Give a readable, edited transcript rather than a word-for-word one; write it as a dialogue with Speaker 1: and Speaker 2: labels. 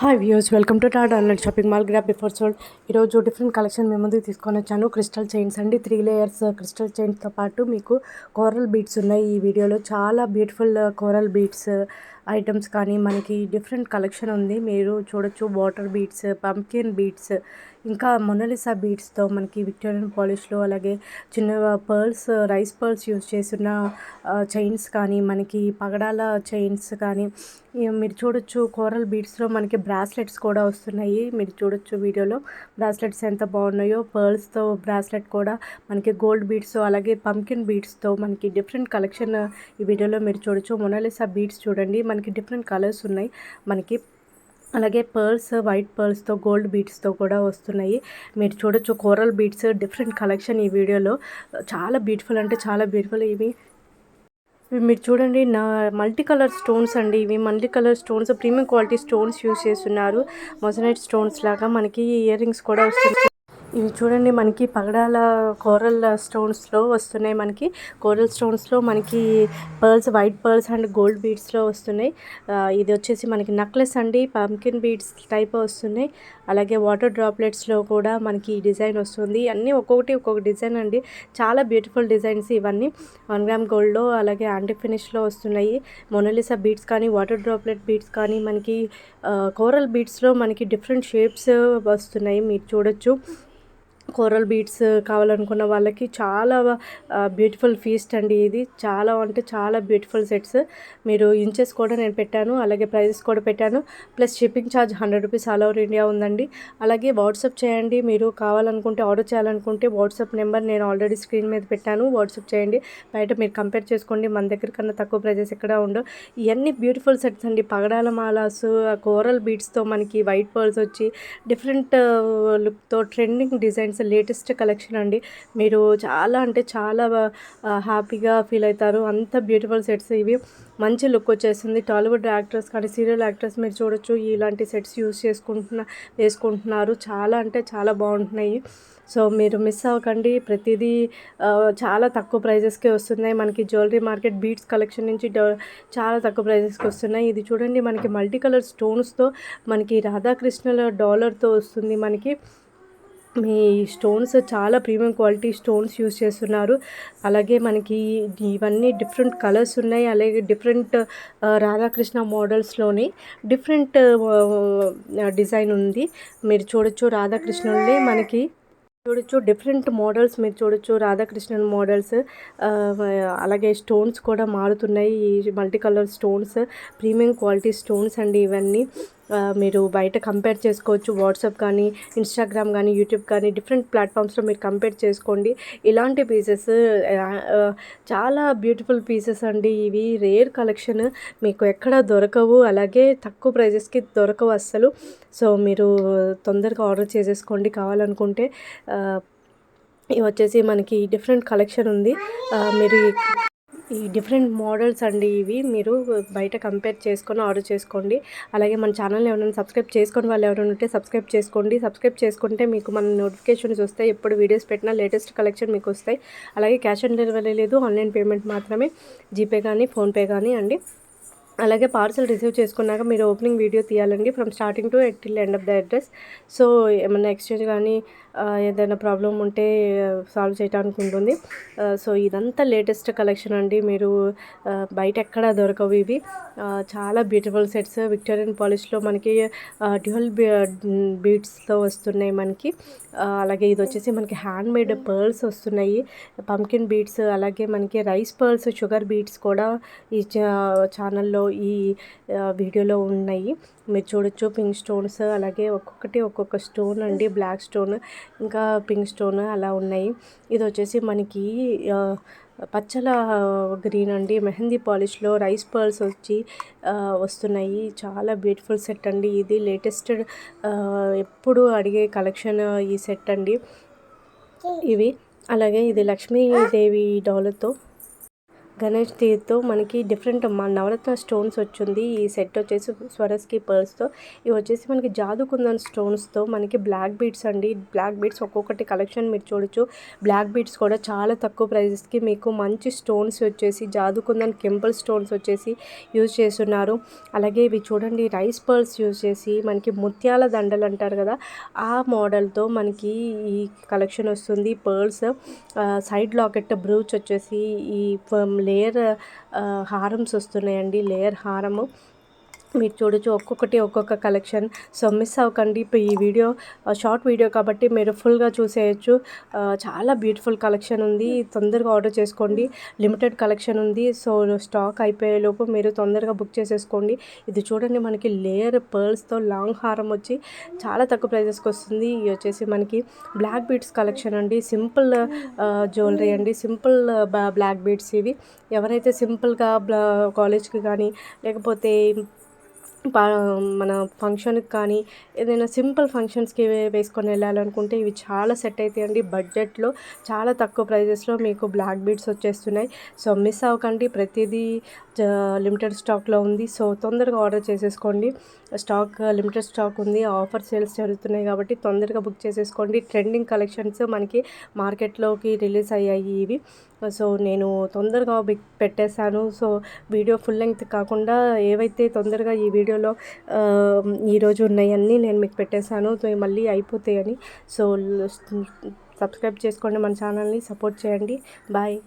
Speaker 1: Hi views, welcome to Tata online shopping mall grab before sold. ఈరోజు different collection మీ ముందుకు తీసుకొని వచ్చాను. క్రిస్టల్ చైన్స్ అండి, 3 లేయర్స్ క్రిస్టల్ చైన్స్తో పాటు మీకు కోరల్ బీడ్స్ ఉన్నాయి. ఈ వీడియోలో చాలా బ్యూటిఫుల్ కోరల్ బీడ్స్ ఐటమ్స్ కానీ మనకి డిఫరెంట్ కలెక్షన్ ఉంది. మీరు చూడొచ్చు వాటర్ బీడ్స్, పంకిన్ బీడ్స్, ఇంకా మొనాలిసా బీడ్స్తో మనకి విక్టోరియన్ పాలిష్లో, అలాగే చిన్న పర్ల్స్, రైస్ పర్ల్స్ యూజ్ చేసిన చైన్స్ కానీ, మనకి పగడాల చైన్స్ కానీ మీరు చూడొచ్చు. కోరల్ బీడ్స్లో మనకి బ్రాస్లెట్స్ కూడా వస్తున్నాయి. మీరు చూడొచ్చు వీడియోలో బ్రాస్లెట్స్ ఎంత బాగున్నాయో. పర్ల్స్తో బ్రాస్లెట్ కూడా మనకి గోల్డ్ బీడ్స్తో, అలాగే పంకిన్ బీడ్స్తో మనకి డిఫరెంట్ కలెక్షన్ ఈ వీడియోలో మీరు చూడొచ్చు. మొనాలిసా బీడ్స్ చూడండి, మనకి డిఫరెంట్ కలర్స్ ఉన్నాయి మనకి. అలాగే పర్ల్స్, వైట్ పర్ల్స్తో గోల్డ్ బీడ్స్తో కూడా వస్తున్నాయి. మీరు చూడొచ్చు కోరల్ బీడ్స్ డిఫరెంట్ కలెక్షన్ ఈ వీడియోలో. చాలా బ్యూటిఫుల్ అంటే చాలా బ్యూటిఫుల్. ఇవి మీరు చూడండి, నా మల్టీ కలర్ స్టోన్స్ అండి. ఇవి multi colour stones, premium quality stones use చేస్తున్నారు. మొజనైట్ స్టోన్స్ లాగా మనకి ఇయర్ రింగ్స్ కూడా వస్తున్నాయి. ఇవి చూడండి, మనకి పగడాల కోరల్ స్టోన్స్లో వస్తున్నాయి. మనకి కోరల్ స్టోన్స్లో మనకి pearls, white pearls and gold బీడ్స్లో వస్తున్నాయి. ఇది వచ్చేసి మనకి నెక్లెస్ అండి, పంకిన్ బీడ్స్ టైప్ వస్తున్నాయి. అలాగే వాటర్ డ్రాప్లెట్స్లో కూడా మనకి ఈ డిజైన్ వస్తుంది. అన్నీ ఒక్కొక్కటి ఒక్కొక్క డిజైన్ అండి. చాలా బ్యూటిఫుల్ డిజైన్స్ ఇవన్నీ. 1 గ్రామ్ గోల్డ్లో, అలాగే యాంటీ ఫినిష్లో వస్తున్నాయి. మొనాలిసా బీడ్స్ కానీ, వాటర్ డ్రాప్లెట్ బీడ్స్ కానీ, మనకి కోరల్ బీడ్స్లో మనకి డిఫరెంట్ షేప్స్ వస్తున్నాయి. మీరు చూడొచ్చు. కోరల్ బీడ్స్ కావాలనుకున్న వాళ్ళకి చాలా బ్యూటిఫుల్ ఫీస్ట్ అండి. ఇది చాలా అంటే చాలా బ్యూటిఫుల్ సెట్స్. మీరు ఇంచెస్ కూడా నేను పెట్టాను, అలాగే ప్రైజెస్ కూడా పెట్టాను. Plus shipping charge 100 rupees all over India ఉందండి. అలాగే వాట్సాప్ చేయండి. మీరు కావాలనుకుంటే, ఆర్డర్ చేయాలనుకుంటే వాట్సాప్ నెంబర్ నేను ఆల్రెడీ స్క్రీన్ మీద పెట్టాను. వాట్సాప్ చేయండి. బయట మీరు కంపేర్ చేసుకోండి, మన దగ్గర కన్నా తక్కువ ప్రైజెస్ ఎక్కడ ఉండవు. ఇవన్నీ బ్యూటిఫుల్ సెట్స్ అండి. పగడాల మాలాస్, కోరల్ బీడ్స్తో మనకి వైట్ పర్ల్స్ వచ్చి డిఫరెంట్ లుక్తో ట్రెండింగ్ డిజైన్స్, లేటెస్ట్ కలెక్షన్ అండి. మీరు చాలా అంటే చాలా హ్యాపీగా ఫీల్ అవుతారు. అంత బ్యూటిఫుల్ సెట్స్ ఇవి. మంచి లుక్ వచ్చేస్తుంది. టాలీవుడ్ యాక్టర్స్ కానీ, సీరియల్ యాక్టర్స్ మీరు చూడొచ్చు ఇలాంటి సెట్స్ యూస్ వేసుకుంటున్నారు. చాలా అంటే చాలా బాగుంటున్నాయి. సో మీరు మిస్ అవ్వకండి. ప్రతిదీ చాలా తక్కువ ప్రైజెస్కే వస్తున్నాయి. మనకి జ్యువెలరీ మార్కెట్ బీడ్స్ కలెక్షన్ నుంచి చాలా తక్కువ ప్రైజెస్కి వస్తున్నాయి. ఇది చూడండి, మనకి మల్టీ కలర్ స్టోన్స్తో మనకి రాధాకృష్ణుల డాలర్తో వస్తుంది. మనకి మీ స్టోన్స్ చాలా ప్రీమియం క్వాలిటీ స్టోన్స్ యూస్ చేస్తున్నారు. అలాగే మనకి ఇవన్నీ డిఫరెంట్ కలర్స్ ఉన్నాయి. అలాగే డిఫరెంట్ రాధాకృష్ణ మోడల్స్లోని డిఫరెంట్ డిజైన్ ఉంది. మీరు చూడొచ్చు రాధాకృష్ణుల్ని మనకి చూడొచ్చు డిఫరెంట్ మోడల్స్. మీరు చూడొచ్చు రాధాకృష్ణన్ మోడల్స్. అలాగే స్టోన్స్ కూడా మారుతున్నాయి. ఈ multi colour stones premium quality stones అండి ఇవన్నీ. మీరు బయట కంపేర్ చేసుకోవచ్చు. వాట్సాప్ కానీ, ఇన్స్టాగ్రామ్ కానీ, యూట్యూబ్ కానీ డిఫరెంట్ ప్లాట్ఫామ్స్లో మీరు కంపేర్ చేసుకోండి. ఇలాంటి పీసెస్ చాలా బ్యూటిఫుల్ పీసెస్ అండి. ఇవి రేర్ కలెక్షన్, మీకు ఎక్కడ దొరకవు. అలాగే తక్కువ ప్రైజెస్కి దొరకవు అస్సలు. సో మీరు తొందరగా ఆర్డర్ చేసేసుకోండి కావాలనుకుంటే. ఇవి వచ్చేసి మనకి డిఫరెంట్ కలెక్షన్ ఉంది. మీరు ఈ డిఫరెంట్ మోడల్స్ అండి ఇవి. మీరు బయట కంపేర్ చేసుకొని ఆర్డర్ చేసుకోండి. అలాగే మన ఛానల్ని ఎవరైనా సబ్స్క్రైబ్ చేసుకొని వాళ్ళు ఎవరైనా ఉంటే సబ్స్క్రైబ్ చేసుకోండి. సబ్స్క్రైబ్ చేసుకుంటే మీకు మన నోటిఫికేషన్స్ వస్తాయి. ఎప్పుడు వీడియోస్ పెట్టినా లేటెస్ట్ కలెక్షన్ మీకు వస్తాయి. అలాగే క్యాష్ ఆన్ డెలివరీ లేదు, ఆన్లైన్ పేమెంట్ మాత్రమే. జీపే కానీ, ఫోన్పే కానీ అండి. అలాగే పార్సల్ రిసీవ్ చేసుకున్నాక మీరు ఓపెనింగ్ వీడియో తీయాలండి, from starting to till end of the address. So ఏమన్నా ఎక్స్చేంజ్ కానీ ఏదైనా ప్రాబ్లం ఉంటే సాల్వ్ చేయడానికి ఉంటుంది. సో ఇదంతా లేటెస్ట్ కలెక్షన్ అండి. మీరు బయట ఎక్కడ దొరకవు ఇవి. చాలా బ్యూటిఫుల్ సెట్స్ విక్టోరియన్ పాలిష్లో మనకి డ్యూయల్ బీడ్స్తో వస్తున్నాయి మనకి. అలాగే ఇది వచ్చేసి మనకి హ్యాండ్ మేడ్ పర్ల్స్ వస్తున్నాయి, పంకిన్ బీడ్స్. అలాగే మనకి రైస్ పర్ల్స్, షుగర్ బీడ్స్ కూడా ఈ ఛానల్లో ఈ వీడియోలో ఉన్నాయి. మీరు చూడొచ్చు పింక్ స్టోన్స్, అలాగే ఒక్కొక్కటి ఒక్కొక్క స్టోన్ అండి. బ్లాక్ స్టోన్, ఇంకా పింక్ స్టోన్ అలా ఉన్నాయి. ఇది వచ్చేసి మనకి పచ్చల గ్రీన్ అండి, మెహందీ పాలిష్లో రైస్ పర్ల్స్ వచ్చి వస్తున్నాయి. చాలా బ్యూటిఫుల్ సెట్ అండి. ఇది లేటెస్ట్, ఎప్పుడు అడిగే కలెక్షన్ ఈ సెట్ అండి ఇవి. అలాగే ఇది లక్ష్మీదేవి డాలర్తో గణేష్ తీరుతో మనకి డిఫరెంట్ నవరత్న స్టోన్స్ వచ్చింది. ఈ సెట్ వచ్చేసి స్వరస్కి పర్ల్స్తో, ఇవి వచ్చేసి మనకి జాదు కుందన్ స్టోన్స్తో మనకి బ్లాక్ బీడ్స్ అండి. బ్లాక్ బీడ్స్ ఒక్కొక్కటి కలెక్షన్ మీరు చూడొచ్చు. బ్లాక్ బీడ్స్ కూడా చాలా తక్కువ ప్రైజెస్కి మీకు మంచి స్టోన్స్ వచ్చేసి జాదు కుందన్ కెంపుల్ స్టోన్స్ వచ్చేసి యూజ్ చేస్తున్నారు. అలాగే ఇవి చూడండి, రైస్ పర్ల్స్ యూజ్ చేసి మనకి ముత్యాల దండలు అంటారు కదా, ఆ మోడల్తో మనకి ఈ కలెక్షన్ వస్తుంది. పర్ల్స్ సైడ్ లాకెట్ బ్రూచ్ వచ్చేసి ఈ లేయర్ హారమ్స్ వస్తున్నాయండి. లేయర్ హారము మీరు చూడొచ్చు. ఒక్కొక్క కలెక్షన్. సో మిస్ అవ్వకండి. ఇప్పుడు ఈ వీడియో షార్ట్ వీడియో కాబట్టి మీరు ఫుల్గా చూసేయచ్చు. చాలా బ్యూటిఫుల్ కలెక్షన్ ఉంది. తొందరగా ఆర్డర్ చేసుకోండి. లిమిటెడ్ కలెక్షన్ ఉంది. సో స్టాక్ అయిపోయేలోపు మీరు తొందరగా బుక్ చేసేసుకోండి. ఇది చూడండి, మనకి లేయర్ పర్ల్స్తో లాంగ్ హారం వచ్చి చాలా తక్కువ ప్రైజెస్కి వస్తుంది. ఇది వచ్చేసి మనకి బ్లాక్ బీడ్స్ కలెక్షన్ అండి. సింపుల్ జ్యువెలరీ అండి. సింపుల్ బ్లాక్ బీడ్స్ ఇవి. ఎవరైతే సింపుల్గా కాలేజ్కి కానీ లేకపోతే మన ఫంక్షన్కి కానీ ఏదైనా సింపుల్ ఫంక్షన్స్కి వేసుకొని వెళ్ళాలనుకుంటే ఇవి చాలా సెట్ అవుతాయండి. బడ్జెట్లో చాలా తక్కువ ప్రైజెస్లో మీకు బ్లాక్ బీడ్స్ వచ్చేస్తున్నాయి. సో మిస్ అవ్వకండి. ప్రతిదీ లిమిటెడ్ స్టాక్లో ఉంది. సో తొందరగా ఆర్డర్ చేసేసుకోండి. లిమిటెడ్ స్టాక్ ఉంది. ఆఫర్ సేల్స్ జరుగుతున్నాయి కాబట్టి తొందరగా బుక్ చేసేసుకోండి. ట్రెండింగ్ కలెక్షన్స్ మనకి మార్కెట్లోకి రిలీజ్ అయ్యాయి ఇవి. సో నేను తొందరగా పెట్టేశాను. సో వీడియో ఫుల్ లెంగ్త్ కాకుండా ఏవైతే తొందరగా ఈ వీడియోలో ఈరోజు ఉన్నాయన్నీ నేను మీకు పెట్టేశాను. సో మళ్ళీ అయిపోతాయని. సో సబ్స్క్రైబ్ చేసుకోండి, మన ఛానల్ని సపోర్ట్ చేయండి. బాయ్.